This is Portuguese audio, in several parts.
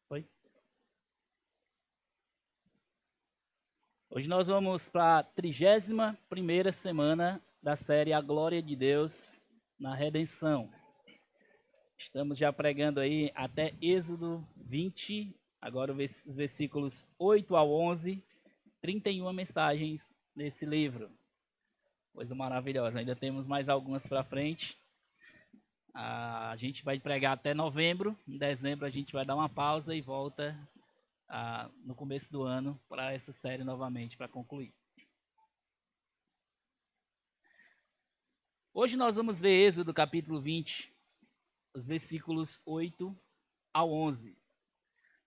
Foi? Hoje nós vamos para a 31ª semana da série A Glória de Deus na Redenção. Estamos já pregando aí até Êxodo 20, agora os versículos 8 ao 11, 31 mensagens nesse livro. Coisa maravilhosa, ainda temos mais algumas para frente. A gente vai pregar até novembro, em dezembro a gente vai dar uma pausa e volta no começo do ano para essa série novamente, para concluir. Hoje nós vamos ver Êxodo capítulo 20, os versículos 8 ao 11.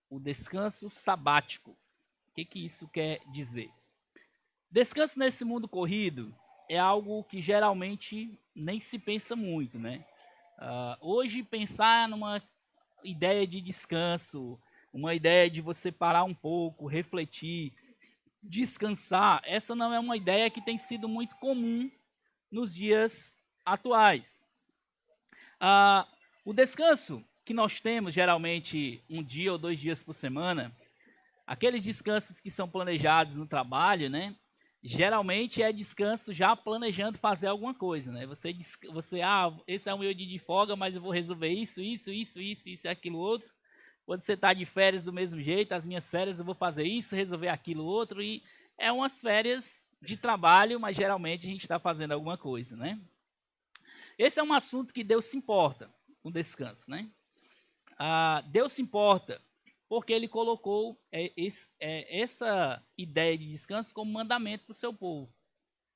O descanso sabático. O que isso quer dizer? Descanso nesse mundo corrido é algo que geralmente nem se pensa muito, né? Hoje pensar numa ideia de descanso, uma ideia de você parar um pouco, refletir, descansar, essa não é uma ideia que tem sido muito comum nos dias atuais. O descanso que nós temos, geralmente um dia ou 2 dias por semana, aqueles descansos que são planejados no trabalho, né? Geralmente é descanso já planejando fazer alguma coisa, né? Você esse é o meu dia de folga, mas eu vou resolver isso e aquilo outro. Quando você está de férias do mesmo jeito, as minhas férias eu vou fazer isso, resolver aquilo outro, e é umas férias de trabalho, mas geralmente a gente está fazendo alguma coisa, né? Esse é um assunto que Deus se importa com descanso, né? Deus se importa porque ele colocou essa ideia de descanso como mandamento para o seu povo.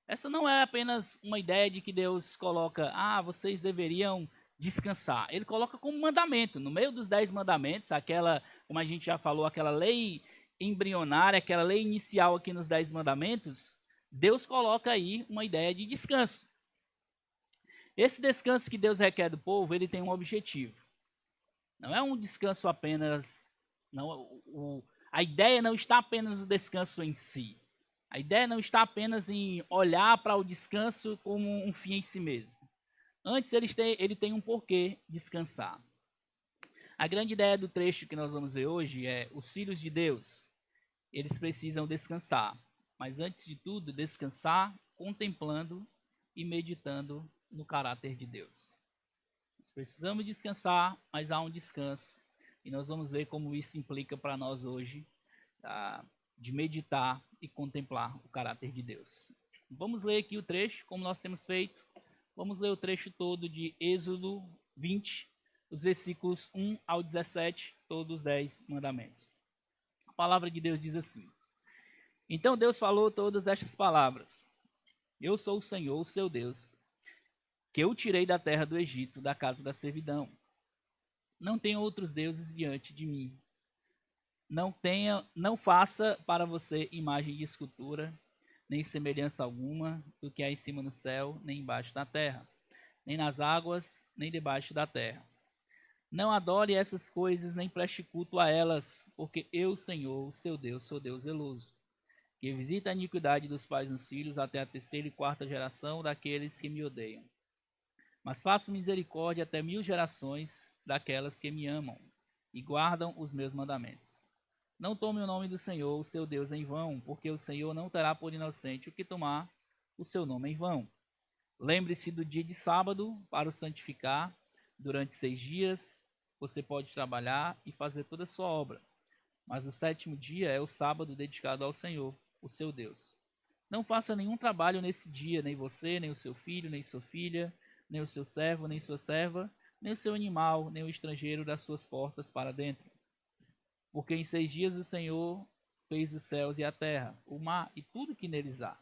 Essa não é apenas uma ideia de que Deus coloca, vocês deveriam descansar. Ele coloca como mandamento, no meio dos 10 mandamentos, aquela, como a gente já falou, aquela lei embrionária, aquela lei inicial aqui nos 10 mandamentos, Deus coloca aí uma ideia de descanso. Esse descanso que Deus requer do povo, ele tem um objetivo. Não é um descanso apenas. A ideia não está apenas no descanso em si. A ideia não está apenas em olhar para o descanso como um fim em si mesmo. Antes, ele tem um porquê descansar. A grande ideia do trecho que nós vamos ver hoje é: os filhos de Deus, eles precisam descansar. Mas antes de tudo, descansar contemplando e meditando no caráter de Deus. Nós precisamos descansar, mas há um descanso. E nós vamos ver como isso implica para nós hoje, de meditar e contemplar o caráter de Deus. Vamos ler aqui o trecho, como nós temos feito. Vamos ler o trecho todo de Êxodo 20, os versículos 1 ao 17, todos os 10 mandamentos. A palavra de Deus diz assim: Então Deus falou todas estas palavras: Eu sou o Senhor, o seu Deus, que eu tirei da terra do Egito, da casa da servidão. Não tenha outros deuses diante de mim. Não faça para você imagem de escultura, nem semelhança alguma do que há em cima no céu, nem embaixo da terra, nem nas águas, nem debaixo da terra. Não adore essas coisas, nem preste culto a elas, porque eu, Senhor, o seu Deus, sou Deus zeloso, que visita a iniquidade dos pais nos filhos até a 3ª e 4ª geração daqueles que me odeiam. Mas faço misericórdia até 1000 gerações daquelas que me amam e guardam os meus mandamentos. Não tome o nome do Senhor, o seu Deus, em vão, porque o Senhor não terá por inocente o que tomar o seu nome em vão. Lembre-se do dia de sábado para o santificar. Durante 6 dias você pode trabalhar e fazer toda a sua obra. Mas o 7º dia é o sábado dedicado ao Senhor, o seu Deus. Não faça nenhum trabalho nesse dia, nem você, nem o seu filho, nem sua filha, nem o seu servo, nem sua serva, nem o seu animal, nem o estrangeiro das suas portas para dentro. Porque em 6 dias o Senhor fez os céus e a terra, o mar e tudo que neles há.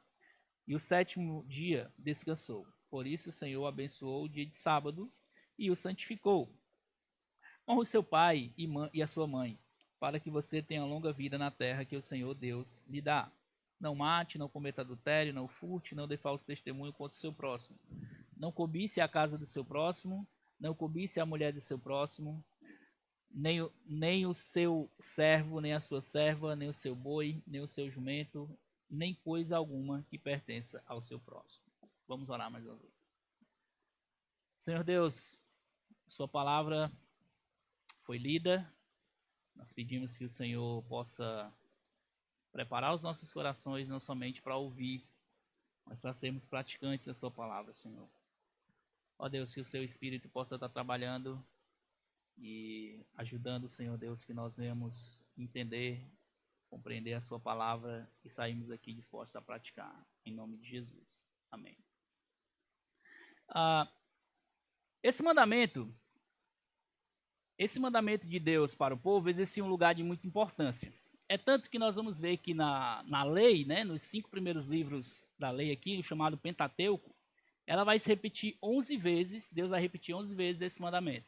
E o 7º dia descansou. Por isso o Senhor abençoou o dia de sábado e o santificou. Honre o seu pai e a sua mãe, para que você tenha longa vida na terra que o Senhor Deus lhe dá. Não mate, não cometa adultério, não furte, não dê falso testemunho contra o seu próximo. Não cobice a casa do seu próximo, não cobice a mulher do seu próximo, nem o seu servo, nem a sua serva, nem o seu boi, nem o seu jumento, nem coisa alguma que pertença ao seu próximo. Vamos orar mais uma vez. Senhor Deus, sua palavra foi lida, Nós pedimos que o Senhor possa preparar os nossos corações não somente para ouvir, mas para sermos praticantes da sua palavra, Senhor. Ó Deus, que o seu Espírito possa estar trabalhando e ajudando, Senhor Deus, que nós venhamos entender, compreender a sua palavra e sairmos aqui dispostos a praticar. Em nome de Jesus. Amém. Esse mandamento de Deus para o povo exercia um lugar de muita importância. É tanto que nós vamos ver que na lei, né, nos 5 primeiros livros da lei aqui, o chamado Pentateuco, ela vai se repetir 11 vezes, Deus vai repetir 11 vezes esse mandamento.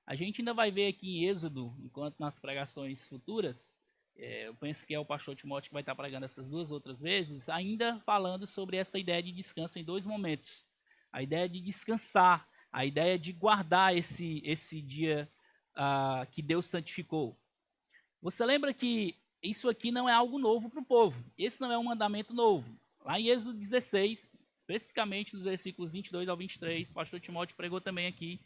A gente ainda vai ver aqui em Êxodo, enquanto nas pregações futuras, eu penso que é o pastor Timóteo que vai estar pregando essas 2 outras vezes, ainda falando sobre essa ideia de descanso em 2 momentos. A ideia de descansar, a ideia de guardar esse dia que Deus santificou. Você lembra que isso aqui não é algo novo para o povo. Esse não é um mandamento novo. Lá em Êxodo 16, especificamente dos versículos 22 ao 23, o pastor Timóteo pregou também aqui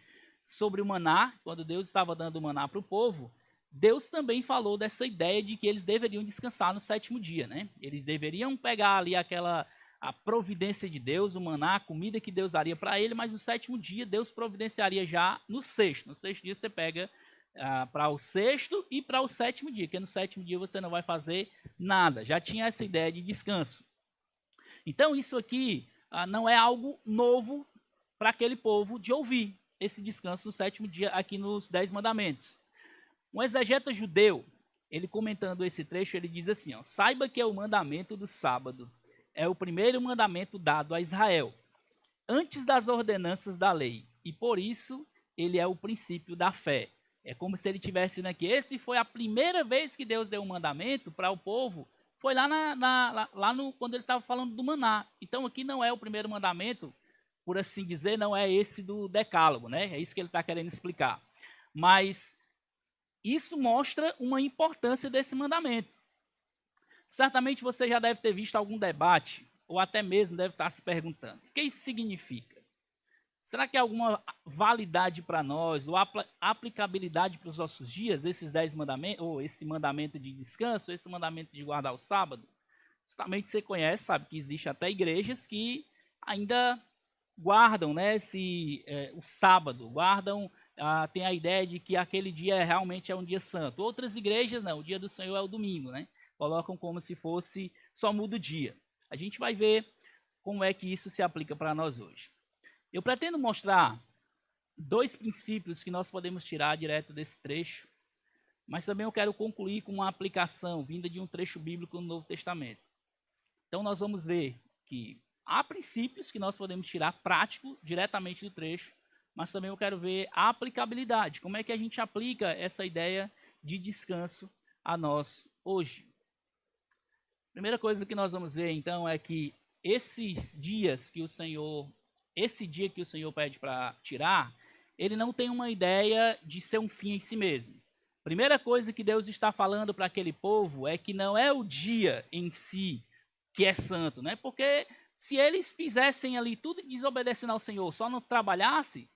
sobre o maná. Quando Deus estava dando o maná para o povo, Deus também falou dessa ideia de que eles deveriam descansar no 7º dia, né? Eles deveriam pegar ali a providência de Deus, o maná, a comida que Deus daria para ele, mas no 7º dia Deus providenciaria já no 6º. No 6º dia você pega para o 6º e para o 7º dia, porque no 7º dia você não vai fazer nada. Já tinha essa ideia de descanso. Então isso aqui não é algo novo para aquele povo de ouvir esse descanso no 7º dia aqui nos 10 mandamentos. Um exegeta judeu, ele comentando esse trecho, ele diz assim, ó: saiba que o mandamento do sábado é o primeiro mandamento dado a Israel, antes das ordenanças da lei, e por isso ele é o princípio da fé. É como se ele tivesse dizendo aqui, esse foi a primeira vez que Deus deu um mandamento para o povo, foi lá quando ele estava falando do maná. Então aqui não é o primeiro mandamento, por assim dizer, não é esse do decálogo, né? É isso que ele está querendo explicar. Mas isso mostra uma importância desse mandamento. Certamente você já deve ter visto algum debate, ou até mesmo deve estar se perguntando, o que isso significa? Será que há alguma validade para nós, ou aplicabilidade para os nossos dias, esses 10 mandamentos, ou esse mandamento de descanso, esse mandamento de guardar o sábado? Certamente você conhece, sabe que existe até igrejas que ainda guardam, né, o sábado, tem a ideia de que aquele dia realmente é um dia santo. Outras igrejas não, o dia do Senhor é o domingo, né? Colocam como se fosse, só muda o dia. A gente vai ver como é que isso se aplica para nós hoje. Eu pretendo mostrar 2 princípios que nós podemos tirar direto desse trecho, mas também eu quero concluir com uma aplicação vinda de um trecho bíblico no Novo Testamento. Então nós vamos ver que há princípios que nós podemos tirar prático diretamente do trecho, mas também eu quero ver a aplicabilidade, como é que a gente aplica essa ideia de descanso a nós hoje. Primeira coisa que nós vamos ver então é que esse dia que o Senhor pede para tirar, ele não tem uma ideia de ser um fim em si mesmo. Primeira coisa que Deus está falando para aquele povo é que não é o dia em si que é santo, né? Porque se eles fizessem ali tudo desobedecendo ao Senhor, só não trabalhasse,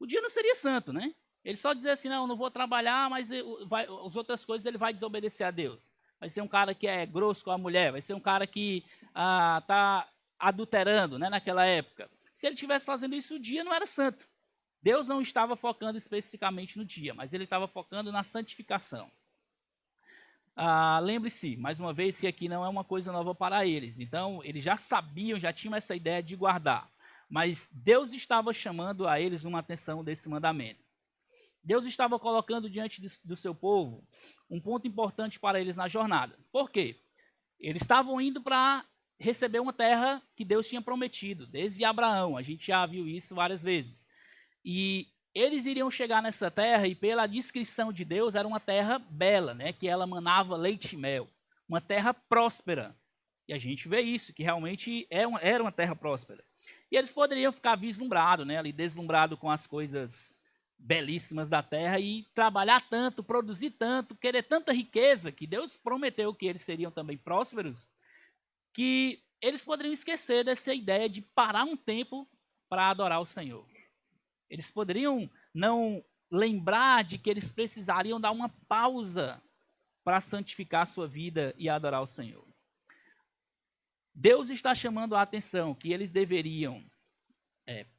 o dia não seria santo, né? Ele só dizer assim, não vou trabalhar, mas as outras coisas ele vai desobedecer a Deus. Vai ser um cara que é grosso com a mulher, vai ser um cara que está adulterando, né, naquela época. Se ele estivesse fazendo isso, o dia não era santo. Deus não estava focando especificamente no dia, mas ele estava focando na santificação. Lembre-se, mais uma vez, que aqui não é uma coisa nova para eles. Então, eles já sabiam, já tinham essa ideia de guardar. Mas Deus estava chamando a eles uma atenção desse mandamento. Deus estava colocando diante do seu povo um ponto importante para eles na jornada. Por quê? Eles estavam indo para receber uma terra que Deus tinha prometido, desde Abraão. A gente já viu isso várias vezes. E eles iriam chegar nessa terra e, pela descrição de Deus, era uma terra bela, né? Que ela manava leite e mel. Uma terra próspera. E a gente vê isso, que realmente era uma terra próspera. E eles poderiam ficar vislumbrados, né? Ali deslumbrados com as coisas belíssimas da terra e trabalhar tanto, produzir tanto, querer tanta riqueza, que Deus prometeu que eles seriam também prósperos, que eles poderiam esquecer dessa ideia de parar um tempo para adorar o Senhor. Eles poderiam não lembrar de que eles precisariam dar uma pausa para santificar a sua vida e adorar o Senhor. Deus está chamando a atenção que eles deveriam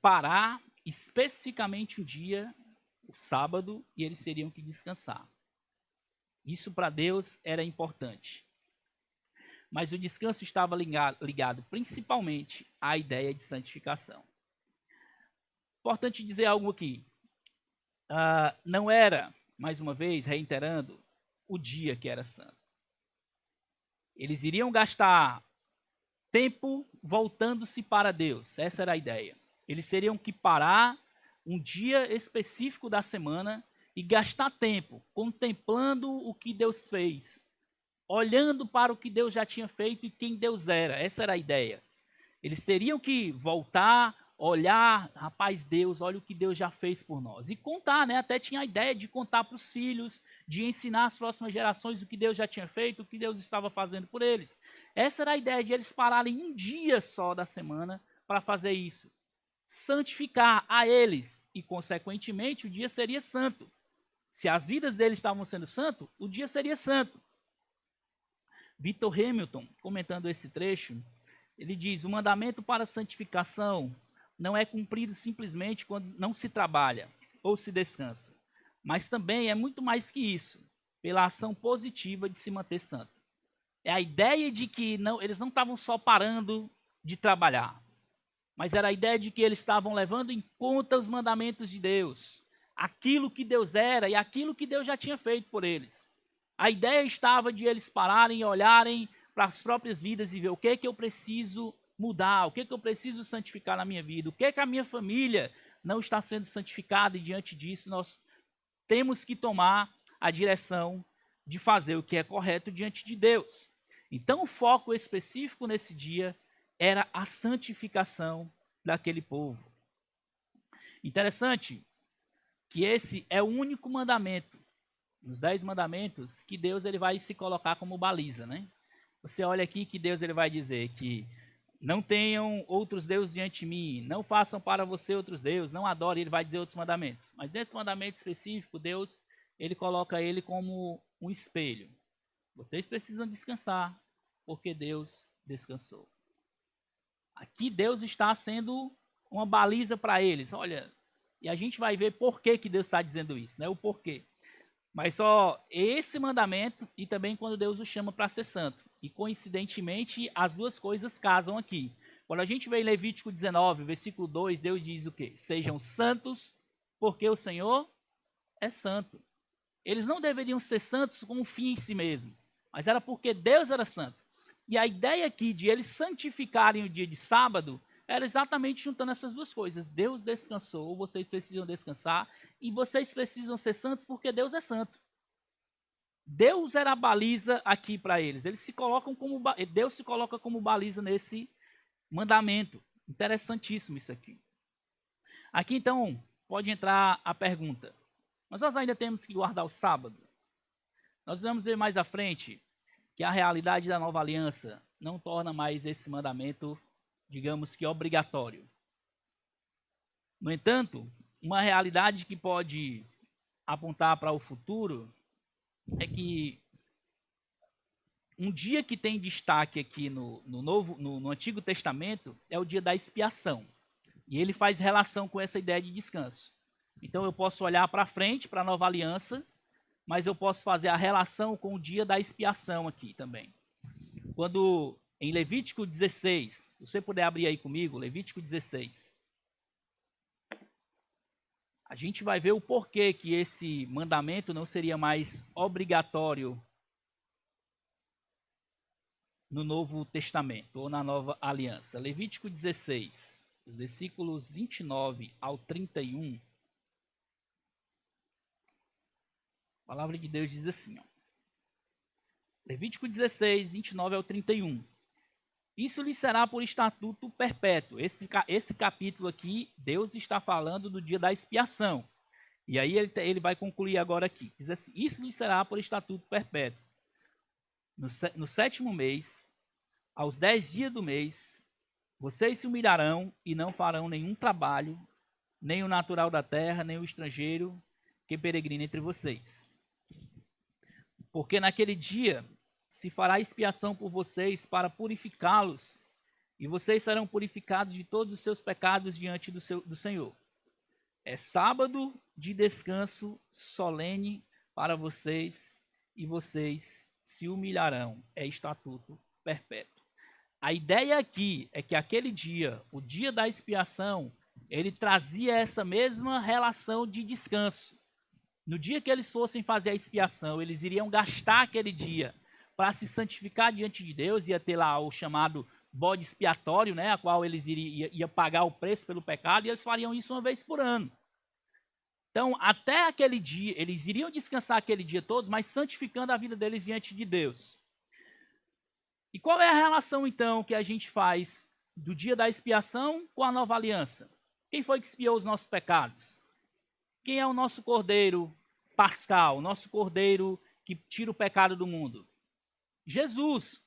parar especificamente um dia, o sábado, e eles teriam que descansar. Isso para Deus era importante. Mas o descanso estava ligado principalmente à ideia de santificação. Importante dizer algo aqui. Não era, mais uma vez, reiterando, o dia que era santo. Eles iriam gastar tempo voltando-se para Deus. Essa era a ideia. Eles teriam que parar um dia específico da semana e gastar tempo contemplando o que Deus fez, olhando para o que Deus já tinha feito e quem Deus era. Essa era a ideia. Eles teriam que voltar, olhar, rapaz, Deus, olha o que Deus já fez por nós. E contar, né? Até tinha a ideia de contar para os filhos, de ensinar as próximas gerações o que Deus já tinha feito, o que Deus estava fazendo por eles. Essa era a ideia de eles pararem um dia só da semana para fazer isso. Santificar a eles e, consequentemente, o dia seria santo. Se as vidas deles estavam sendo santas, o dia seria santo. Victor Hamilton, comentando esse trecho, ele diz: o mandamento para a santificação não é cumprido simplesmente quando não se trabalha ou se descansa, mas também é muito mais que isso, pela ação positiva de se manter santo. É a ideia de que eles não estavam só parando de trabalhar, mas era a ideia de que eles estavam levando em conta os mandamentos de Deus, aquilo que Deus era e aquilo que Deus já tinha feito por eles. A ideia estava de eles pararem e olharem para as próprias vidas e ver o que é que eu preciso mudar, o que é que eu preciso santificar na minha vida, o que é que a minha família não está sendo santificada, e diante disso nós temos que tomar a direção de fazer o que é correto diante de Deus. Então o foco específico nesse dia era a santificação daquele povo. Interessante que esse é o único mandamento nos 10 mandamentos que Deus ele vai se colocar como baliza, né? Você olha aqui que Deus ele vai dizer que não tenham outros deuses diante de mim, não façam para você outros deuses, não adorem, ele vai dizer outros mandamentos. Mas nesse mandamento específico, Deus ele coloca ele como um espelho. Vocês precisam descansar, porque Deus descansou. Aqui Deus está sendo uma baliza para eles. Olha, e a gente vai ver por que Deus está dizendo isso, né? O porquê. Mas só esse mandamento e também quando Deus o chama para ser santo. E coincidentemente, as duas coisas casam aqui. Quando a gente vê em Levítico 19, versículo 2, Deus diz o quê? Sejam santos, porque o Senhor é santo. Eles não deveriam ser santos como um fim em si mesmo, mas era porque Deus era santo. E a ideia aqui de eles santificarem o dia de sábado era exatamente juntando essas duas coisas. Deus descansou, vocês precisam descansar, e vocês precisam ser santos porque Deus é santo. Deus era a baliza aqui para eles. Deus se coloca como baliza nesse mandamento. Interessantíssimo isso aqui. Aqui então pode entrar a pergunta: mas nós ainda temos que guardar o sábado? Nós vamos ver mais à frente que a realidade da nova aliança não torna mais esse mandamento, digamos que obrigatório. No entanto, uma realidade que pode apontar para o futuro é que um dia que tem destaque aqui no Antigo Testamento é o dia da expiação. E ele faz relação com essa ideia de descanso. Então eu posso olhar para frente, para a nova aliança, mas eu posso fazer a relação com o dia da expiação aqui também. Quando em Levítico 16, se você puder abrir aí comigo, Levítico 16. A gente vai ver o porquê que esse mandamento não seria mais obrigatório no Novo Testamento ou na Nova Aliança. Levítico 16, os versículos 29 ao 31. A palavra de Deus diz assim, ó. Levítico 16, 29 ao 31. Isso lhe será por estatuto perpétuo. Esse capítulo aqui, Deus está falando do dia da expiação. E aí ele vai concluir agora aqui. Diz assim: isso lhe será por estatuto perpétuo. No 7º mês, aos 10 dias do mês, vocês se humilharão e não farão nenhum trabalho, nem o natural da terra, nem o estrangeiro que peregrina entre vocês. Porque naquele dia se fará expiação por vocês para purificá-los, e vocês serão purificados de todos os seus pecados diante do Senhor. É sábado de descanso solene para vocês, e vocês se humilharão. É estatuto perpétuo. A ideia aqui é que aquele dia, o dia da expiação, ele trazia essa mesma relação de descanso. No dia que eles fossem fazer a expiação, eles iriam gastar aquele dia para se santificar diante de Deus, ia ter lá o chamado bode expiatório, né, a qual eles iriam pagar o preço pelo pecado, e eles fariam isso uma vez por ano. Então, até aquele dia, eles iriam descansar aquele dia todo, mas santificando a vida deles diante de Deus. E qual é a relação, então, que a gente faz do dia da expiação com a nova aliança? Quem foi que expiou os nossos pecados? Quem é o nosso cordeiro pascal, o nosso cordeiro que tira o pecado do mundo? Jesus.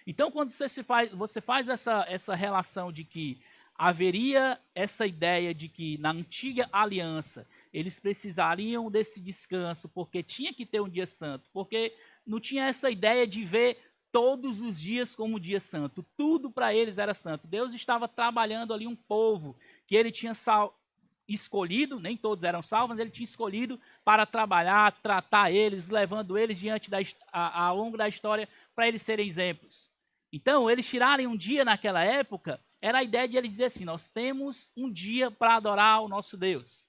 Então, quando você faz essa relação de que haveria essa ideia de que na antiga aliança eles precisariam desse descanso, porque tinha que ter um dia santo, porque não tinha essa ideia de ver todos os dias como dia santo. Tudo para eles era santo. Deus estava trabalhando ali um povo que ele tinha escolhido, nem todos eram salvos, mas ele tinha escolhido para trabalhar, tratar eles, levando eles diante ao longo da história para eles serem exemplos. Então, eles tirarem um dia naquela época, era a ideia de eles dizer assim, nós temos um dia para adorar o nosso Deus,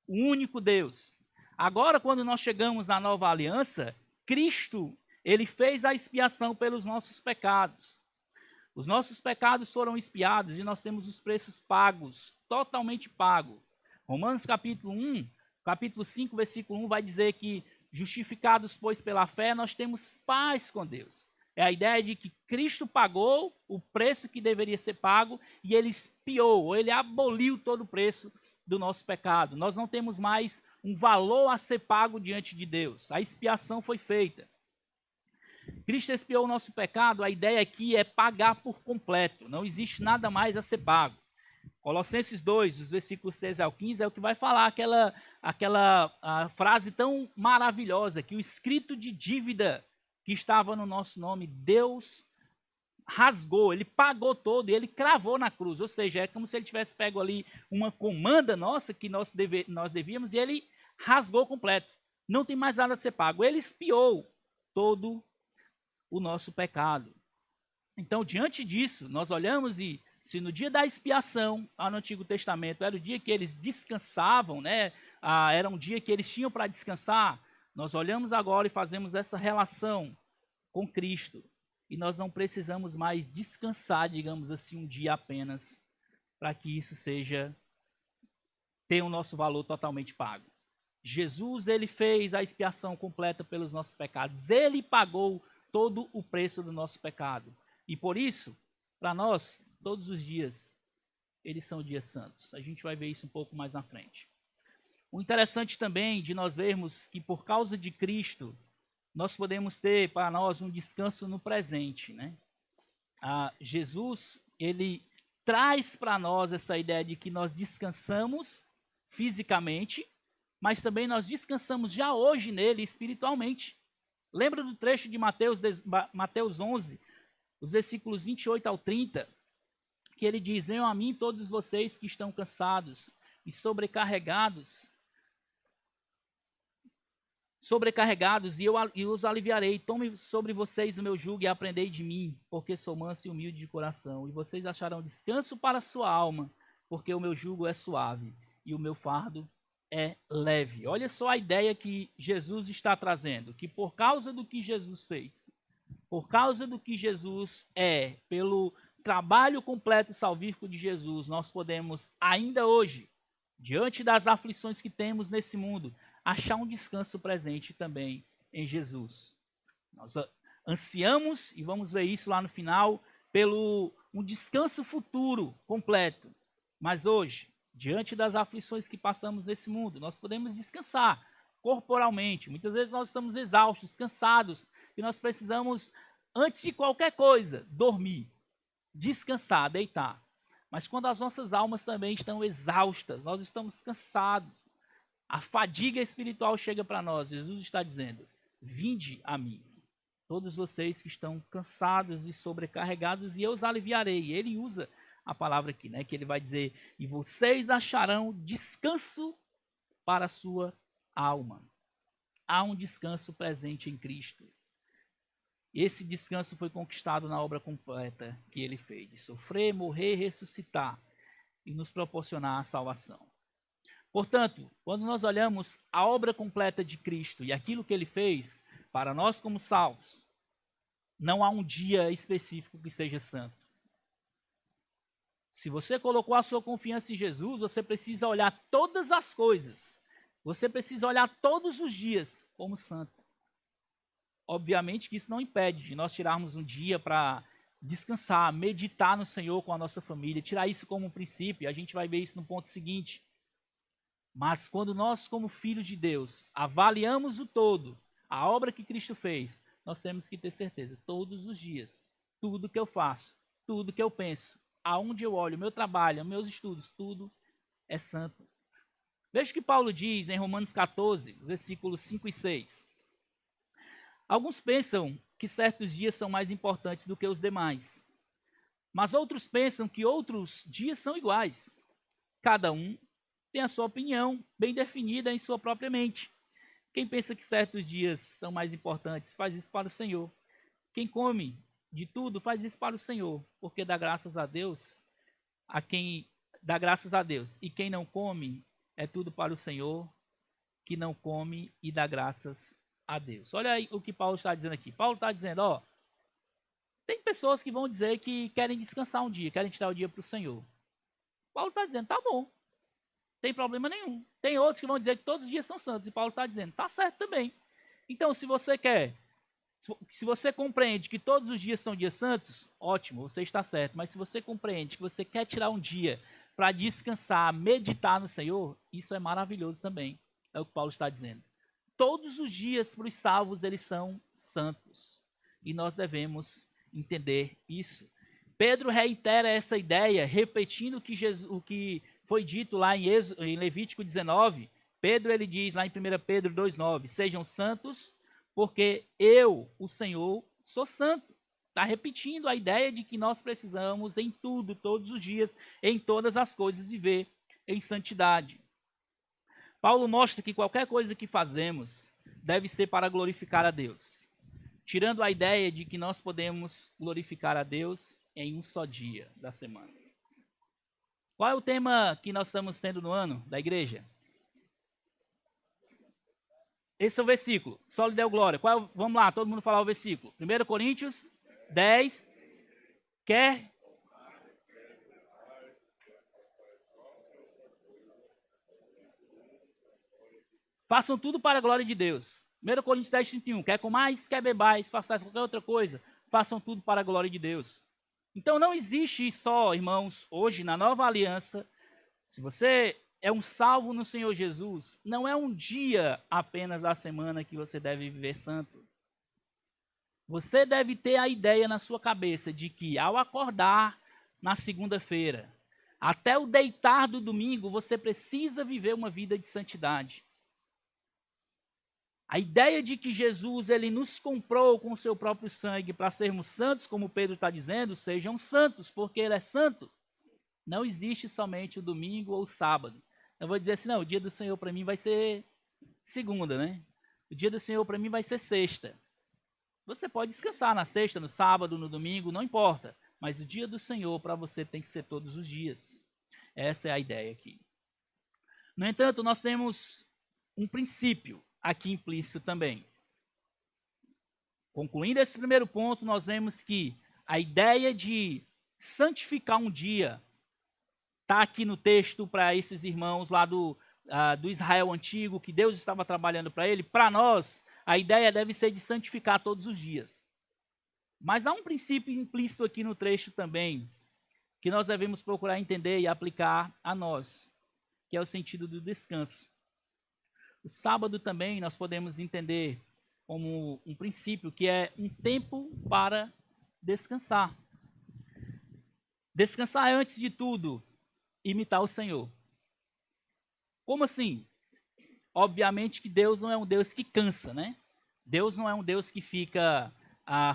o único Deus. Agora, quando nós chegamos na nova aliança, Cristo, ele fez a expiação pelos nossos pecados. Os nossos pecados foram expiados e nós temos os preços pagos, totalmente pagos. Romanos capítulo 5, versículo 1 vai dizer que justificados, pois, pela fé, nós temos paz com Deus. É a ideia de que Cristo pagou o preço que deveria ser pago e ele expiou, ele aboliu todo o preço do nosso pecado. Nós não temos mais um valor a ser pago diante de Deus. A expiação foi feita. Cristo expiou o nosso pecado, a ideia aqui é pagar por completo. Não existe nada mais a ser pago. Colossenses 2, os versículos 13 ao 15, é o que vai falar aquela frase tão maravilhosa, que o escrito de dívida que estava no nosso nome, Deus rasgou, ele pagou todo e ele cravou na cruz. Ou seja, é como se ele tivesse pego ali uma comanda nossa que nós devíamos e ele rasgou completo. Não tem mais nada a ser pago. Ele expiou todo o nosso pecado. Então, diante disso, nós olhamos e se no dia da expiação, lá no Antigo Testamento, era o dia que eles descansavam, né? Era um dia que eles tinham para descansar, nós olhamos agora e fazemos essa relação com Cristo. E nós não precisamos mais descansar, digamos assim, um dia apenas, para que isso tenha o nosso valor totalmente pago. Jesus, ele fez a expiação completa pelos nossos pecados. Ele pagou todo o preço do nosso pecado. E por isso, para nós, todos os dias, eles são dias santos. A gente vai ver isso um pouco mais na frente. O interessante também de nós vermos que por causa de Cristo, nós podemos ter para nós um descanso no presente, né? Jesus, ele traz para nós essa ideia de que nós descansamos fisicamente, mas também nós descansamos já hoje nele espiritualmente. Lembra do trecho de Mateus 11, os versículos 28 ao 30, que ele diz, venham a mim todos vocês que estão cansados e sobrecarregados, e eu os aliviarei. Tome sobre vocês o meu jugo e aprendei de mim, porque sou manso e humilde de coração. E vocês acharão descanso para a sua alma, porque o meu jugo é suave e o meu fardo é leve. Olha só a ideia que Jesus está trazendo, que por causa do que Jesus fez, por causa do que Jesus é, pelo trabalho completo e salvífico de Jesus, nós podemos ainda hoje, diante das aflições que temos nesse mundo, achar um descanso presente também em Jesus. Nós ansiamos, e vamos ver isso lá no final, pelo um descanso futuro completo. Mas hoje, diante das aflições que passamos nesse mundo, nós podemos descansar corporalmente. Muitas vezes nós estamos exaustos, cansados, e nós precisamos, antes de qualquer coisa, dormir, descansar, deitar. Mas quando as nossas almas também estão exaustas, nós estamos cansados, a fadiga espiritual chega para nós. Jesus está dizendo, vinde a mim, todos vocês que estão cansados e sobrecarregados, e eu os aliviarei. Ele usa a palavra aqui, né, que ele vai dizer, e vocês acharão descanso para a sua alma. Há um descanso presente em Cristo. Esse descanso foi conquistado na obra completa que ele fez, de sofrer, morrer, ressuscitar e nos proporcionar a salvação. Portanto, quando nós olhamos a obra completa de Cristo e aquilo que ele fez para nós como salvos, não há um dia específico que seja santo. Se você colocou a sua confiança em Jesus, você precisa olhar todas as coisas. Você precisa olhar todos os dias como santo. Obviamente que isso não impede de nós tirarmos um dia para descansar, meditar no Senhor com a nossa família, tirar isso como um princípio. A gente vai ver isso no ponto seguinte. Mas quando nós, como filhos de Deus, avaliamos o todo, a obra que Cristo fez, nós temos que ter certeza, todos os dias, tudo que eu faço, tudo que eu penso, aonde eu olho, meu trabalho, meus estudos, tudo é santo. Veja o que Paulo diz em Romanos 14, versículos 5 e 6. Alguns pensam que certos dias são mais importantes do que os demais, mas outros pensam que outros dias são iguais. Cada um tem a sua opinião bem definida em sua própria mente. Quem pensa que certos dias são mais importantes, faz isso para o Senhor. Quem come de tudo, faz isso para o Senhor, porque dá graças a Deus, a quem dá graças a Deus. E quem não come, é tudo para o Senhor, que não come e dá graças a Deus. Olha aí o que Paulo está dizendo aqui. Paulo está dizendo, ó, tem pessoas que vão dizer que querem descansar um dia, querem tirar o dia para o Senhor. Paulo está dizendo, tá bom, tem problema nenhum. Tem outros que vão dizer que todos os dias são santos, e Paulo está dizendo, tá certo também. Então, se você compreende que todos os dias são dias santos, ótimo, você está certo. Mas se você compreende que você quer tirar um dia para descansar, meditar no Senhor, isso é maravilhoso também. É o que Paulo está dizendo. Todos os dias para os salvos eles são santos. E nós devemos entender isso. Pedro reitera essa ideia, repetindo o que foi dito lá em Levítico 19. Pedro ele diz lá em 1 Pedro 2,9, sejam santos, porque eu, o Senhor, sou santo. Está repetindo a ideia de que nós precisamos em tudo, todos os dias, em todas as coisas, viver em santidade. Paulo mostra que qualquer coisa que fazemos deve ser para glorificar a Deus, tirando a ideia de que nós podemos glorificar a Deus em um só dia da semana. Qual é o tema que nós estamos tendo no ano da igreja? Esse é o versículo. Só lhe deu glória. Vamos lá, todo mundo falar o versículo. 1 Coríntios 10. Quer? Façam tudo para a glória de Deus. 1 Coríntios 10, 31. Quer comais, quer bebais, façais qualquer outra coisa. Façam tudo para a glória de Deus. Então não existe só, irmãos, hoje na nova aliança, se você é um salvo no Senhor Jesus, não é um dia apenas da semana que você deve viver santo. Você deve ter a ideia na sua cabeça de que ao acordar na segunda-feira, até o deitar do domingo, você precisa viver uma vida de santidade. A ideia de que Jesus ele nos comprou com o seu próprio sangue para sermos santos, como Pedro está dizendo, sejam santos, porque ele é santo. Não existe somente o domingo ou o sábado. Eu vou dizer assim, não, o dia do Senhor para mim vai ser segunda, né? O dia do Senhor para mim vai ser sexta. Você pode descansar na sexta, no sábado, no domingo, não importa. Mas o dia do Senhor para você tem que ser todos os dias. Essa é a ideia aqui. No entanto, nós temos um princípio aqui implícito também. Concluindo esse primeiro ponto, nós vemos que a ideia de santificar um dia está aqui no texto para esses irmãos lá do Israel antigo, que Deus estava trabalhando para ele. Para nós, a ideia deve ser de santificar todos os dias. Mas há um princípio implícito aqui no trecho também, que nós devemos procurar entender e aplicar a nós, que é o sentido do descanso. O sábado também nós podemos entender como um princípio, que é um tempo para descansar. Descansar é, antes de tudo, imitar o Senhor. Como assim? Obviamente que Deus não é um Deus que cansa, né? Deus não é um Deus que fica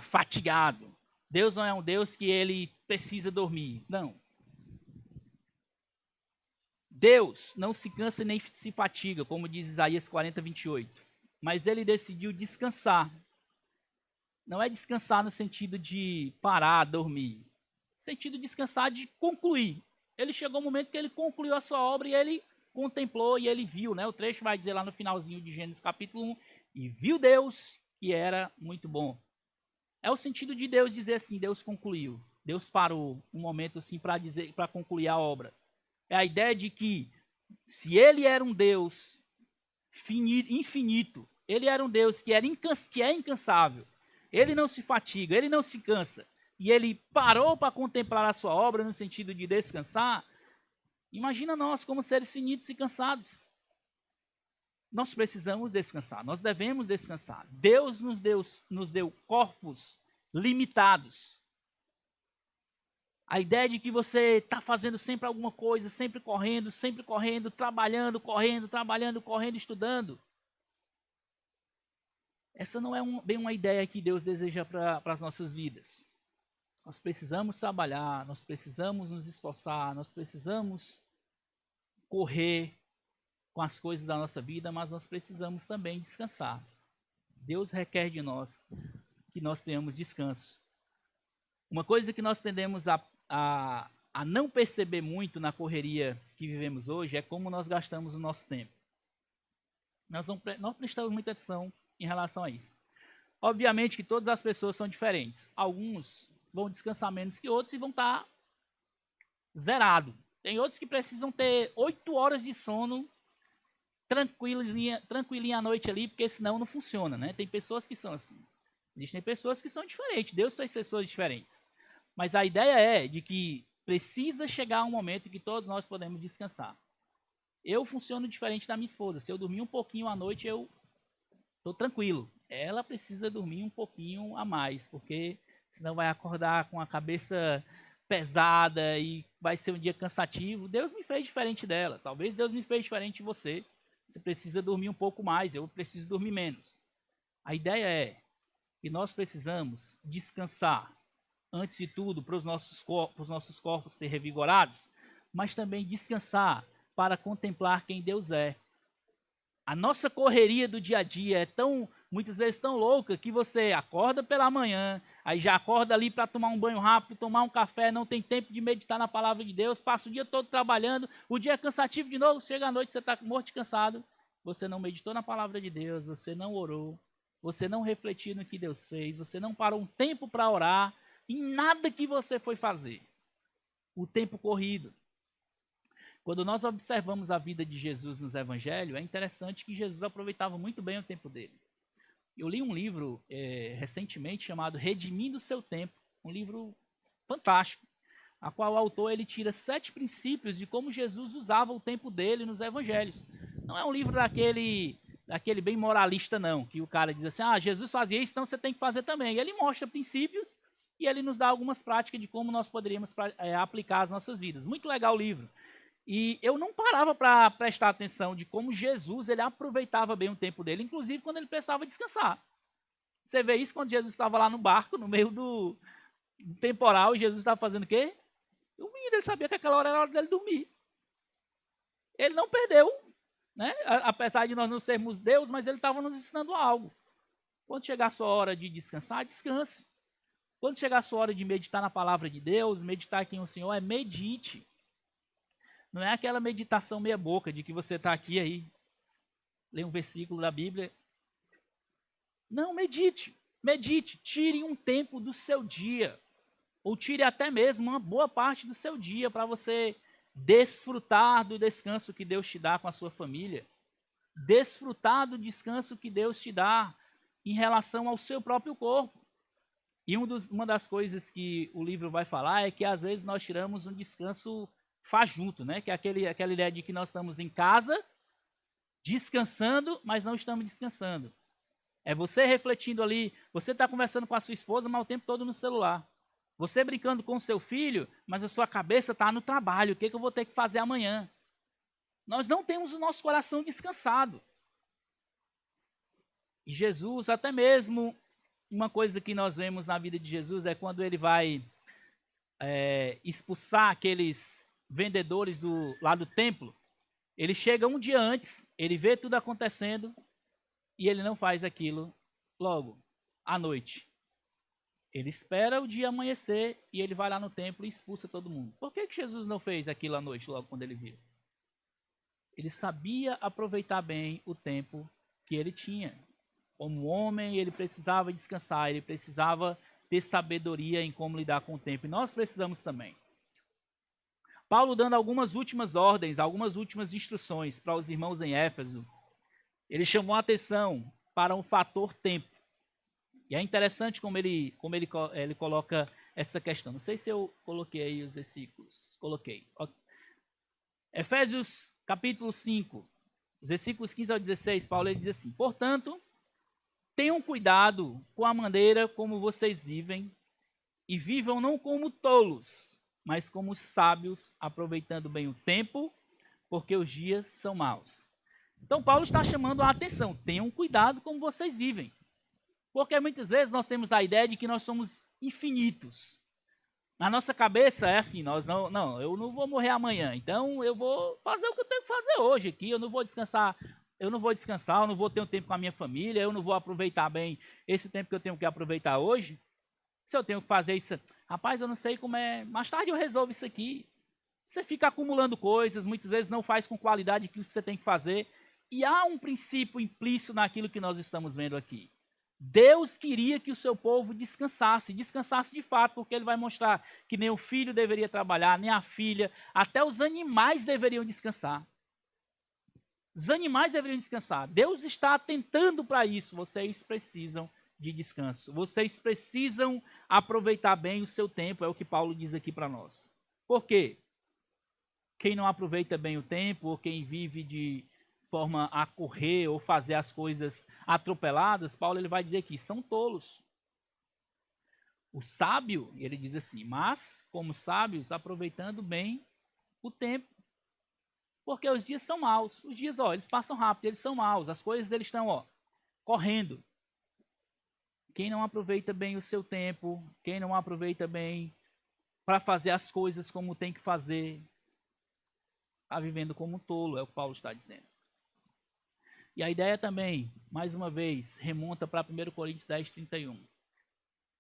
fatigado. Deus não é um Deus que ele precisa dormir. Não. Deus não se cansa nem se fatiga, como diz Isaías 40, 28. Mas ele decidiu descansar. Não é descansar no sentido de parar, dormir. No sentido de descansar, de concluir. Ele chegou um momento que ele concluiu a sua obra e ele contemplou e ele viu, né? O trecho vai dizer lá no finalzinho de Gênesis capítulo 1, e viu Deus que era muito bom. É o sentido de Deus dizer assim, Deus concluiu. Deus parou um momento assim para concluir a obra. É a ideia de que se ele era um Deus infinito, ele era um Deus que é incansável, ele não se fatiga, ele não se cansa, e ele parou para contemplar a sua obra no sentido de descansar. Imagina nós como seres finitos e cansados. Nós precisamos descansar, nós devemos descansar. Deus nos deu corpos limitados. A ideia de que você está fazendo sempre alguma coisa, sempre correndo, trabalhando, estudando. Essa não é bem uma ideia que Deus deseja para as nossas vidas. Nós precisamos trabalhar, nós precisamos nos esforçar, nós precisamos correr com as coisas da nossa vida, mas nós precisamos também descansar. Deus requer de nós que nós tenhamos descanso. Uma coisa que nós tendemos a não perceber muito na correria que vivemos hoje é como nós gastamos o nosso tempo. Nós não prestamos muita atenção em relação a isso. Obviamente que todas as pessoas são diferentes. Alguns vão descansar menos que outros e vão estar zerados. Tem outros que precisam ter 8 horas de sono tranquilinha à noite ali, porque senão não funciona, né? Tem pessoas que são assim. Existem pessoas que são diferentes. Deus fez pessoas diferentes. Mas a ideia é de que precisa chegar um momento em que todos nós podemos descansar. Eu funciono diferente da minha esposa. Se eu dormir um pouquinho à noite, eu estou tranquilo. Ela precisa dormir um pouquinho a mais, porque senão vai acordar com a cabeça pesada e vai ser um dia cansativo. Deus me fez diferente dela. Talvez Deus me fez diferente de você. Você precisa dormir um pouco mais, eu preciso dormir menos. A ideia é que nós precisamos descansar, antes de tudo, para os nossos corpos serem revigorados, mas também descansar para contemplar quem Deus é. A nossa correria do dia a dia é muitas vezes tão louca que você acorda pela manhã, aí já acorda ali para tomar um banho rápido, tomar um café, não tem tempo de meditar na palavra de Deus, passa o dia todo trabalhando, o dia é cansativo de novo, chega à noite, você está morto de cansado, você não meditou na palavra de Deus, você não orou, você não refletiu no que Deus fez, você não parou um tempo para orar, em nada que você foi fazer. O tempo corrido. Quando nós observamos a vida de Jesus nos evangelhos, é interessante que Jesus aproveitava muito bem o tempo dele. Eu li um livro recentemente chamado Redimindo o Seu Tempo, um livro fantástico, a qual o autor ele tira 7 princípios de como Jesus usava o tempo dele nos evangelhos. Não é um livro daquele bem moralista não, que o cara diz assim, Jesus fazia isso, então você tem que fazer também. E ele mostra princípios e ele nos dá algumas práticas de como nós poderíamos aplicar as nossas vidas. Muito legal o livro. E eu não parava para prestar atenção de como Jesus ele aproveitava bem o tempo dele, inclusive quando ele precisava descansar. Você vê isso quando Jesus estava lá no barco, no meio do temporal, e Jesus estava fazendo o quê? Dormindo, ele sabia que aquela hora era a hora dele dormir. Ele não perdeu, né? Apesar de nós não sermos Deus, mas ele estava nos ensinando algo. Quando chegar a sua hora de descansar, descanse. Quando chegar a sua hora de meditar na palavra de Deus, meditar quem o Senhor é, medite. Não é aquela meditação meia boca de que você está aqui aí, lê um versículo da Bíblia. Não, medite. Medite. Tire um tempo do seu dia. Ou tire até mesmo uma boa parte do seu dia para você desfrutar do descanso que Deus te dá com a sua família. Desfrutar do descanso que Deus te dá em relação ao seu próprio corpo. E uma das coisas que o livro vai falar é que às vezes nós tiramos um descanso fajuto, né? Que é aquela ideia de que nós estamos em casa, descansando, mas não estamos descansando. É você refletindo ali, você está conversando com a sua esposa, mas o tempo todo no celular. Você brincando com o seu filho, mas a sua cabeça está no trabalho. O que eu vou ter que fazer amanhã? Nós não temos o nosso coração descansado. E Jesus, até mesmo, uma coisa que nós vemos na vida de Jesus é quando ele vai expulsar aqueles vendedores lá do templo. Ele chega um dia antes, ele vê tudo acontecendo e ele não faz aquilo logo, à noite. Ele espera o dia amanhecer e ele vai lá no templo e expulsa todo mundo. Por que Jesus não fez aquilo à noite, logo quando ele viu? Ele sabia aproveitar bem o tempo que ele tinha. Como homem, ele precisava descansar, ele precisava ter sabedoria em como lidar com o tempo. E nós precisamos também. Paulo dando algumas últimas ordens, algumas últimas instruções para os irmãos em Éfeso. Ele chamou a atenção para um fator tempo. E é interessante como ele coloca essa questão. Não sei se eu coloquei aí os versículos. Coloquei. Efésios capítulo 5, os versículos 15 ao 16, Paulo ele diz assim: portanto, tenham cuidado com a maneira como vocês vivem, e vivam não como tolos, mas como sábios, aproveitando bem o tempo, porque os dias são maus. Então Paulo está chamando a atenção: tenham cuidado como vocês vivem. Porque muitas vezes nós temos a ideia de que nós somos infinitos. Na nossa cabeça é assim, eu não vou morrer amanhã, então eu vou fazer o que eu tenho que fazer hoje aqui, eu não vou descansar, eu não vou ter um tempo com a minha família, eu não vou aproveitar bem esse tempo que eu tenho que aproveitar hoje. Se eu tenho que fazer isso, rapaz, eu não sei como é, mais tarde eu resolvo isso aqui. Você fica acumulando coisas, muitas vezes não faz com qualidade aquilo que você tem que fazer, e há um princípio implícito naquilo que nós estamos vendo aqui. Deus queria que o seu povo descansasse de fato, porque ele vai mostrar que nem o filho deveria trabalhar, nem a filha, até os animais deveriam descansar. Os animais deveriam descansar. Deus está atentando para isso. Vocês precisam de descanso. Vocês precisam aproveitar bem o seu tempo, é o que Paulo diz aqui para nós. Por quê? Quem não aproveita bem o tempo, ou quem vive de forma a correr ou fazer as coisas atropeladas, Paulo ele vai dizer aqui, são tolos. O sábio, ele diz assim, mas como sábios, aproveitando bem o tempo. Porque os dias são maus. Os dias, eles passam rápido, eles são maus. As coisas eles estão, correndo. Quem não aproveita bem o seu tempo, quem não aproveita bem para fazer as coisas como tem que fazer, está vivendo como um tolo, é o que Paulo está dizendo. E a ideia também, mais uma vez, remonta para 1 Coríntios 10, 31.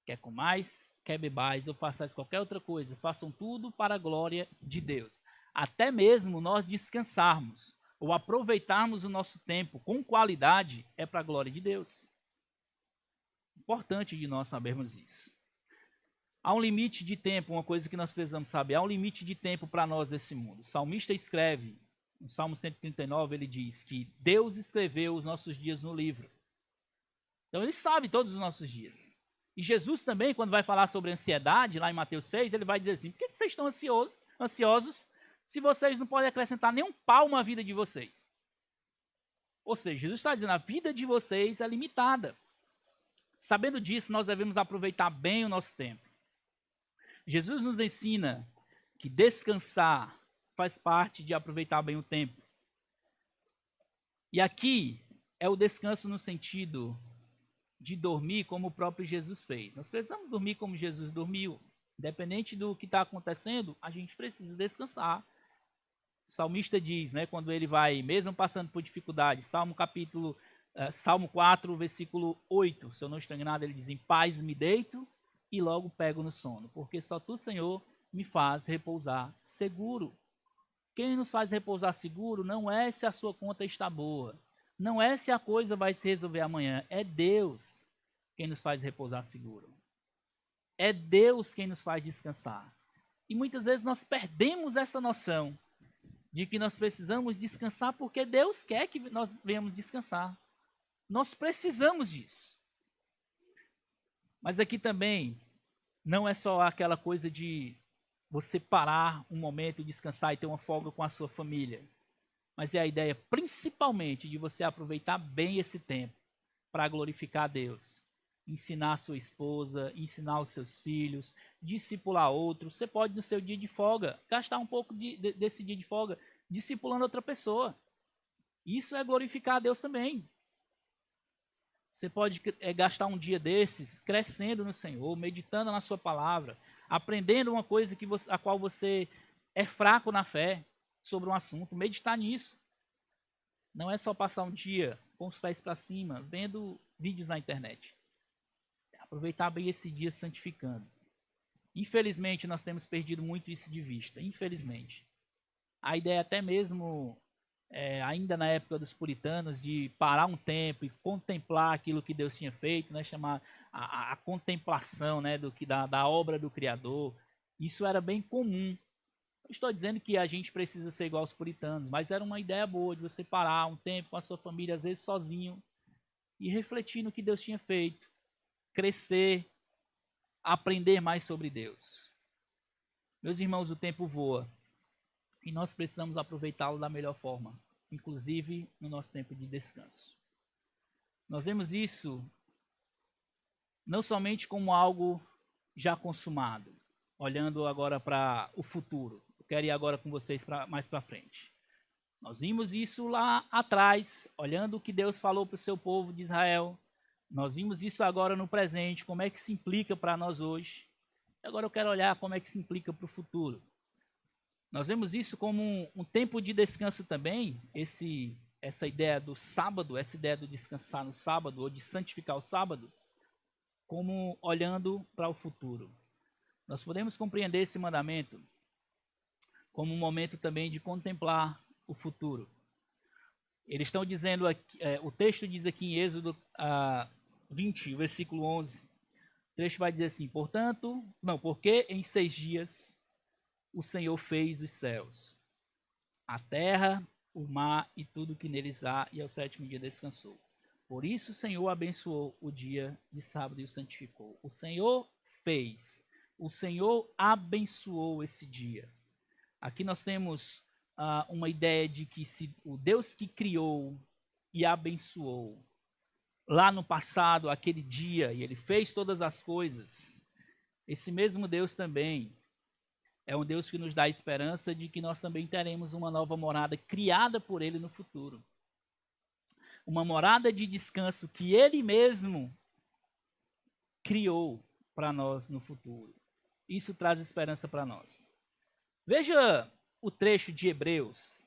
Quer comais, quer bebais, ou façais qualquer outra coisa, façam tudo para a glória de Deus. Até mesmo nós descansarmos, ou aproveitarmos o nosso tempo com qualidade, é para a glória de Deus. Importante de nós sabermos isso. Há um limite de tempo, uma coisa que nós precisamos saber, há um limite de tempo para nós nesse mundo. O salmista escreve, no Salmo 139, ele diz que Deus escreveu os nossos dias no livro. Então ele sabe todos os nossos dias. E Jesus também, quando vai falar sobre ansiedade, lá em Mateus 6, ele vai dizer assim, por que vocês estão ansiosos se vocês não podem acrescentar nem um palmo à vida de vocês? Ou seja, Jesus está dizendo, a vida de vocês é limitada. Sabendo disso, nós devemos aproveitar bem o nosso tempo. Jesus nos ensina que descansar faz parte de aproveitar bem o tempo. E aqui é o descanso no sentido de dormir como o próprio Jesus fez. Nós precisamos dormir como Jesus dormiu. Independente do que está acontecendo, a gente precisa descansar. O salmista diz, quando ele vai, mesmo passando por dificuldades, Salmo 4, versículo 8, se eu não estou enganado, ele diz, em paz me deito e logo pego no sono, porque só tu, Senhor, me faz repousar seguro. Quem nos faz repousar seguro não é se a sua conta está boa, não é se a coisa vai se resolver amanhã, é Deus quem nos faz repousar seguro. É Deus quem nos faz descansar. E muitas vezes nós perdemos essa noção de que nós precisamos descansar porque Deus quer que nós venhamos descansar. Nós precisamos disso. Mas aqui também não é só aquela coisa de você parar um momento, descansar e ter uma folga com a sua família. Mas é a ideia principalmente de você aproveitar bem esse tempo para glorificar a Deus. Ensinar a sua esposa, ensinar os seus filhos, discipular outros. Você pode, no seu dia de folga, gastar um pouco desse dia de folga discipulando outra pessoa. Isso é glorificar a Deus também. Você pode gastar um dia desses crescendo no Senhor, meditando na sua palavra, aprendendo uma coisa a qual você é fraco na fé sobre um assunto, meditar nisso. Não é só passar um dia com os pés para cima, vendo vídeos na internet. Aproveitar bem esse dia santificando. Infelizmente, nós temos perdido muito isso de vista. Infelizmente. A ideia até mesmo, ainda na época dos puritanos, de parar um tempo e contemplar aquilo que Deus tinha feito, né, chamar a contemplação, né, da obra do Criador. Isso era bem comum. Não estou dizendo que a gente precisa ser igual aos puritanos, mas era uma ideia boa de você parar um tempo com a sua família, às vezes sozinho, e refletir no que Deus tinha feito, crescer, aprender mais sobre Deus. Meus irmãos, o tempo voa e nós precisamos aproveitá-lo da melhor forma, inclusive no nosso tempo de descanso. Nós vemos isso não somente como algo já consumado, olhando agora para o futuro. Eu quero ir agora com vocês mais para frente. Nós vimos isso lá atrás, olhando o que Deus falou para o seu povo de Israel. Nós vimos isso agora no presente, como é que se implica para nós hoje. Agora eu quero olhar como é que se implica para o futuro. Nós vemos isso como um tempo de descanso também, essa ideia do sábado, essa ideia do descansar no sábado, ou de santificar o sábado, como olhando para o futuro. Nós podemos compreender esse mandamento como um momento também de contemplar o futuro. Eles estão dizendo aqui, o texto diz aqui em Êxodo 20, versículo 11, o texto vai dizer assim, porque em 6 dias o Senhor fez os céus, a terra, o mar e tudo que neles há, e ao 7º dia descansou. Por isso o Senhor abençoou o dia de sábado e o santificou. O Senhor fez, o Senhor abençoou esse dia. Aqui nós temos uma ideia de que se o Deus que criou e abençoou lá no passado, aquele dia, e ele fez todas as coisas, esse mesmo Deus também é um Deus que nos dá a esperança de que nós também teremos uma nova morada criada por ele no futuro. Uma morada de descanso que ele mesmo criou para nós no futuro. Isso traz esperança para nós. Veja o trecho de Hebreus.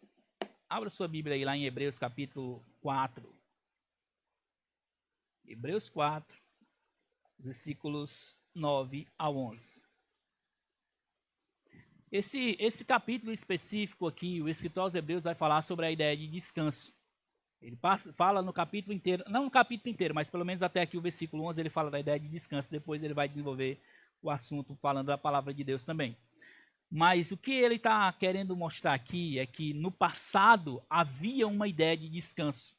Abra sua Bíblia aí lá em Hebreus capítulo 4. Hebreus 4, versículos 9 a 11. Esse capítulo específico aqui, o escritor aos Hebreus vai falar sobre a ideia de descanso. Ele fala no capítulo inteiro, não no capítulo inteiro, mas pelo menos até aqui o versículo 11 ele fala da ideia de descanso. Depois ele vai desenvolver o assunto falando da palavra de Deus também. Mas o que ele está querendo mostrar aqui é que no passado havia uma ideia de descanso.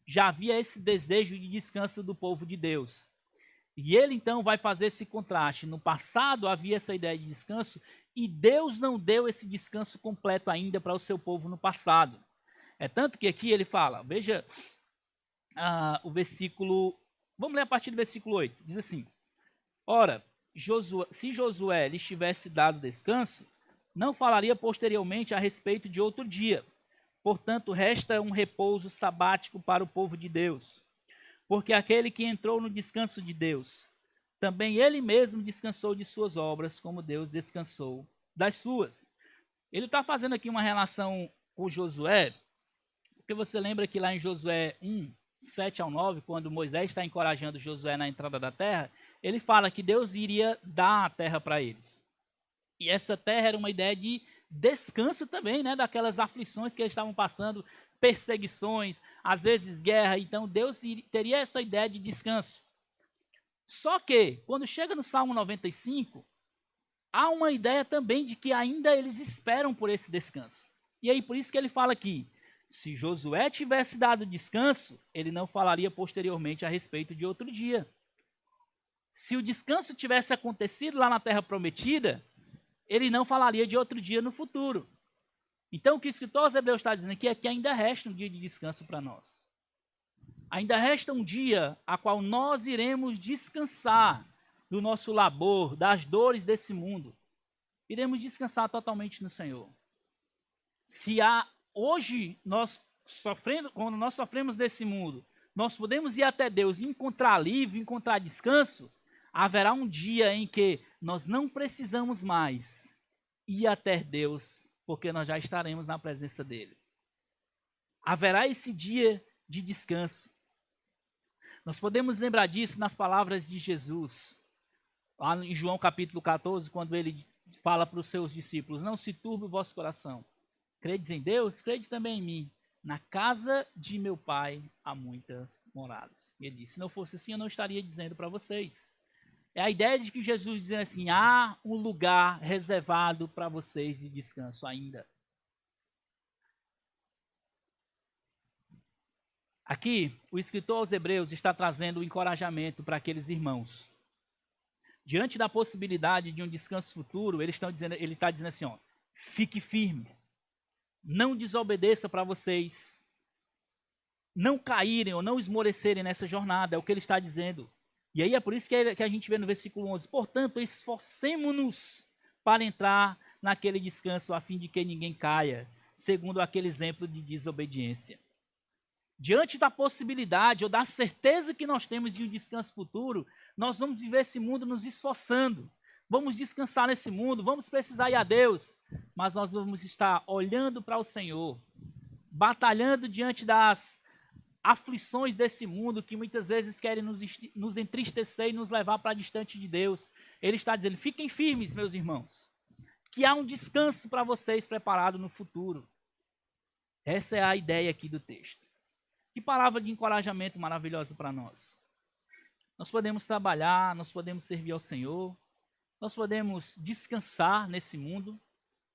Já havia esse desejo de descanso do povo de Deus. E ele então vai fazer esse contraste. No passado havia essa ideia de descanso e Deus não deu esse descanso completo ainda para o seu povo no passado. É tanto que aqui ele fala, veja o versículo, vamos ler a partir do versículo 8, diz assim, ora, se Josué lhes tivesse dado descanso, não falaria posteriormente a respeito de outro dia. Portanto, resta um repouso sabático para o povo de Deus. Porque aquele que entrou no descanso de Deus, também ele mesmo descansou de suas obras, como Deus descansou das suas. Ele está fazendo aqui uma relação com Josué, porque você lembra que lá em Josué 1, 7 ao 9, quando Moisés está encorajando Josué na entrada da terra, ele fala que Deus iria dar a terra para eles. E essa terra era uma ideia de descanso também, né, daquelas aflições que eles estavam passando, perseguições, às vezes guerra. Então Deus teria essa ideia de descanso. Só que, quando chega no Salmo 95, há uma ideia também de que ainda eles esperam por esse descanso. E aí por isso que ele fala aqui, se Josué tivesse dado descanso, ele não falaria posteriormente a respeito de outro dia. Se o descanso tivesse acontecido lá na Terra Prometida, ele não falaria de outro dia no futuro. Então, o que o escritor aos Hebreus está dizendo aqui é que ainda resta um dia de descanso para nós. Ainda resta um dia a qual nós iremos descansar do nosso labor, das dores desse mundo. Iremos descansar totalmente no Senhor. Se hoje, quando nós sofremos desse mundo, nós podemos ir até Deus e encontrar alívio, encontrar descanso, haverá um dia em que nós não precisamos mais ir até Deus, porque nós já estaremos na presença dele. Haverá esse dia de descanso. Nós podemos lembrar disso nas palavras de Jesus, lá em João capítulo 14, quando ele fala para os seus discípulos: não se turbe o vosso coração. Credes em Deus, crede também em mim. Na casa de meu pai há muitas moradas. E ele disse: se não fosse assim, eu não estaria dizendo para vocês. É a ideia de que Jesus diz assim: há um lugar reservado para vocês de descanso ainda. Aqui, o escritor aos Hebreus está trazendo um encorajamento para aqueles irmãos. Diante da possibilidade de um descanso futuro, ele está dizendo assim: ó, fique firme, não desobedeça para vocês não caírem ou não esmorecerem nessa jornada, é o que ele está dizendo. E aí é por isso que a gente vê no versículo 11: portanto, esforcemo-nos para entrar naquele descanso, a fim de que ninguém caia, segundo aquele exemplo de desobediência. Diante da possibilidade ou da certeza que nós temos de um descanso futuro, nós vamos viver esse mundo nos esforçando. Vamos descansar nesse mundo, vamos precisar ir a Deus, mas nós vamos estar olhando para o Senhor, batalhando diante das aflições desse mundo que muitas vezes querem nos entristecer e nos levar para distante de Deus. Ele está dizendo: fiquem firmes, meus irmãos, que há um descanso para vocês preparado no futuro. Essa é a ideia aqui do texto. Que palavra de encorajamento maravilhosa para nós. Nós podemos trabalhar, nós podemos servir ao Senhor, nós podemos descansar nesse mundo,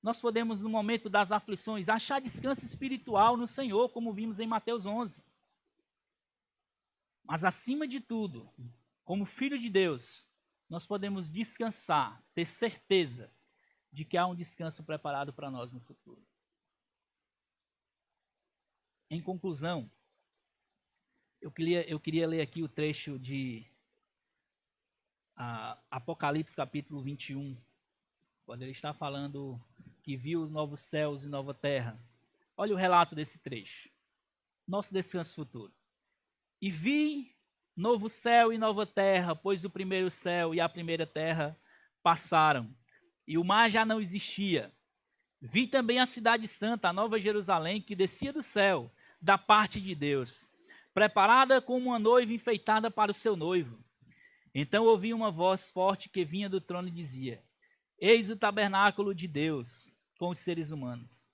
nós podemos, no momento das aflições, achar descanso espiritual no Senhor, como vimos em Mateus 11. Mas, acima de tudo, como filho de Deus, nós podemos descansar, ter certeza de que há um descanso preparado para nós no futuro. Em conclusão, eu queria ler aqui o trecho de Apocalipse capítulo 21, quando ele está falando que viu novos céus e nova terra. Olha o relato desse trecho. Nosso descanso futuro. E vi novo céu e nova terra, pois o primeiro céu e a primeira terra passaram, e o mar já não existia. Vi também a cidade santa, a nova Jerusalém, que descia do céu, da parte de Deus, preparada como uma noiva enfeitada para o seu noivo. Então ouvi uma voz forte que vinha do trono e dizia: eis o tabernáculo de Deus com os seres humanos.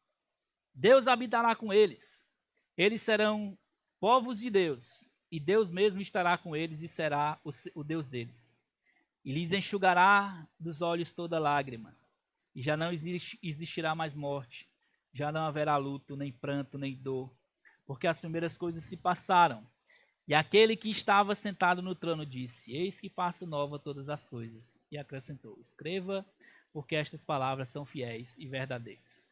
Deus habitará com eles. Eles serão povos de Deus, e Deus mesmo estará com eles e será o Deus deles. E lhes enxugará dos olhos toda lágrima, e já não existirá mais morte, já não haverá luto, nem pranto, nem dor, porque as primeiras coisas se passaram. E aquele que estava sentado no trono disse: eis que faço nova todas as coisas. E acrescentou: escreva, porque estas palavras são fiéis e verdadeiras.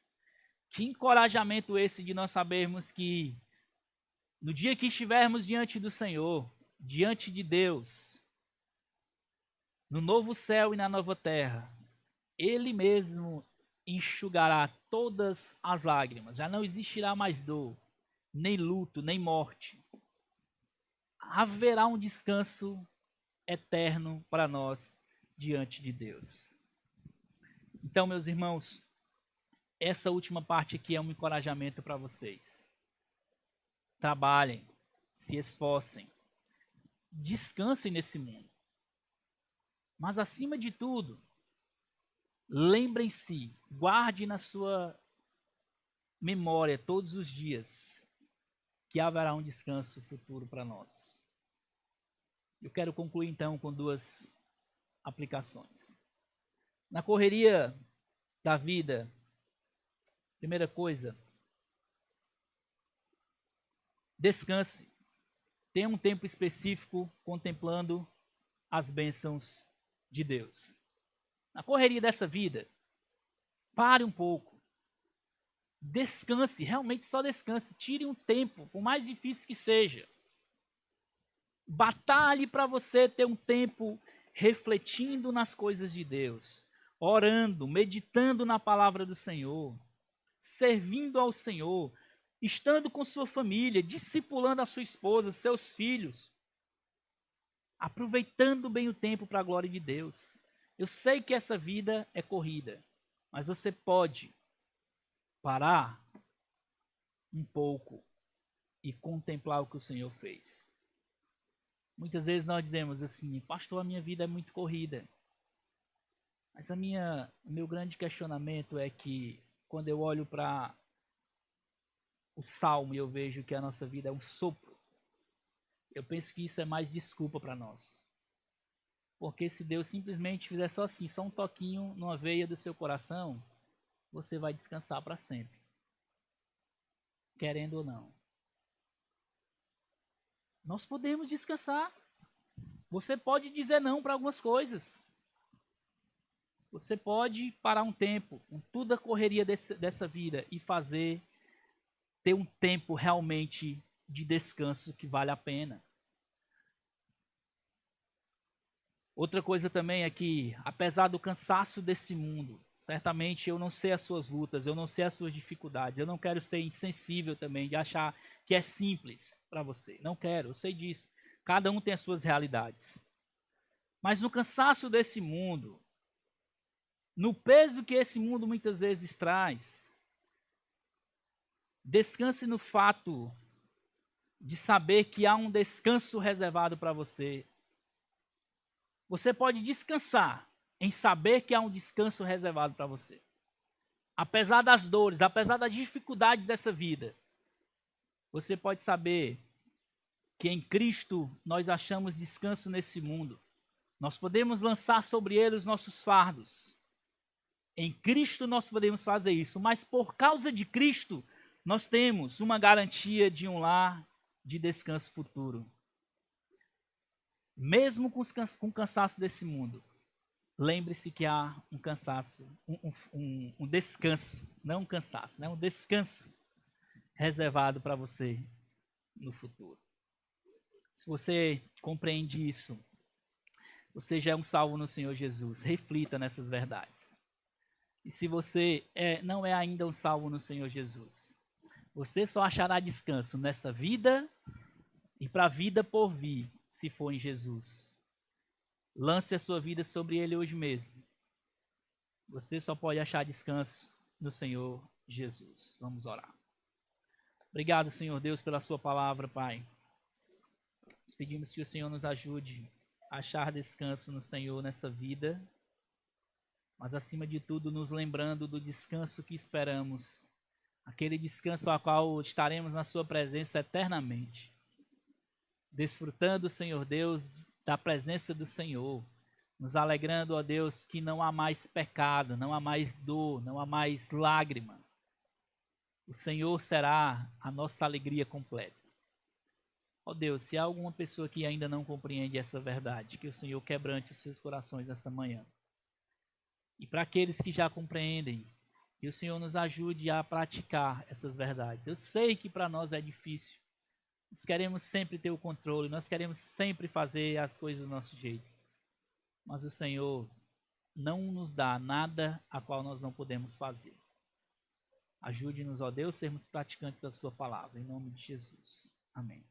Que encorajamento esse de nós sabermos que no dia que estivermos diante do Senhor, diante de Deus, no novo céu e na nova terra, Ele mesmo enxugará todas as lágrimas. Já não existirá mais dor, nem luto, nem morte. Haverá um descanso eterno para nós diante de Deus. Então, meus irmãos, essa última parte aqui é um encorajamento para vocês. Trabalhem, se esforcem, descansem nesse mundo. Mas, acima de tudo, lembrem-se, guarde na sua memória todos os dias que haverá um descanso futuro para nós. Eu quero concluir então com duas aplicações. Na correria da vida, primeira coisa, descanse. Tenha um tempo específico contemplando as bênçãos de Deus. Na correria dessa vida, pare um pouco. Descanse, realmente só descanse. Tire um tempo, por mais difícil que seja. Batalhe para você ter um tempo refletindo nas coisas de Deus, orando, meditando na palavra do Senhor, servindo ao Senhor, estando com sua família, discipulando a sua esposa, seus filhos, aproveitando bem o tempo para a glória de Deus. Eu sei que essa vida é corrida, mas você pode parar um pouco e contemplar o que o Senhor fez. Muitas vezes nós dizemos assim: pastor, a minha vida é muito corrida. Mas o meu grande questionamento é que quando eu olho para o Salmo e eu vejo que a nossa vida é um sopro, eu penso que isso é mais desculpa para nós. Porque se Deus simplesmente fizer só assim, só um toquinho numa veia do seu coração, você vai descansar para sempre. Querendo ou não. Nós podemos descansar. Você pode dizer não para algumas coisas. Você pode parar um tempo com toda a correria dessa vida e ter um tempo realmente de descanso que vale a pena. Outra coisa também é que, apesar do cansaço desse mundo, certamente eu não sei as suas lutas, eu não sei as suas dificuldades, eu não quero ser insensível também de achar que é simples para você. Não quero, eu sei disso. Cada um tem as suas realidades. Mas no cansaço desse mundo, no peso que esse mundo muitas vezes traz, descanse no fato de saber que há um descanso reservado para você. Você pode descansar em saber que há um descanso reservado para você. Apesar das dores, apesar das dificuldades dessa vida, você pode saber que em Cristo nós achamos descanso nesse mundo. Nós podemos lançar sobre ele os nossos fardos. Em Cristo nós podemos fazer isso, mas por causa de Cristo, nós temos uma garantia de um lar de descanso futuro. Mesmo com o cansaço desse mundo, lembre-se que há um cansaço, um descanso, não um cansaço, né? Um descanso reservado para você no futuro. Se você compreende isso, você já é um salvo no Senhor Jesus. Reflita nessas verdades. E se você não é ainda um salvo no Senhor Jesus, você só achará descanso nessa vida e para a vida por vir, se for em Jesus. Lance a sua vida sobre Ele hoje mesmo. Você só pode achar descanso no Senhor Jesus. Vamos orar. Obrigado, Senhor Deus, pela sua palavra, Pai. Pedimos que o Senhor nos ajude a achar descanso no Senhor nessa vida, mas acima de tudo nos lembrando do descanso que esperamos, aquele descanso ao qual estaremos na sua presença eternamente, desfrutando, Senhor Deus, da presença do Senhor, nos alegrando, ó Deus, que não há mais pecado, não há mais dor, não há mais lágrima. O Senhor será a nossa alegria completa. Ó Deus, se há alguma pessoa que ainda não compreende essa verdade, que o Senhor quebrante os seus corações nessa manhã. E para aqueles que já compreendem, que o Senhor nos ajude a praticar essas verdades. Eu sei que para nós é difícil. Nós queremos sempre ter o controle, nós queremos sempre fazer as coisas do nosso jeito. Mas o Senhor não nos dá nada a qual nós não podemos fazer. Ajude-nos, ó Deus, sermos praticantes da sua palavra. Em nome de Jesus. Amém.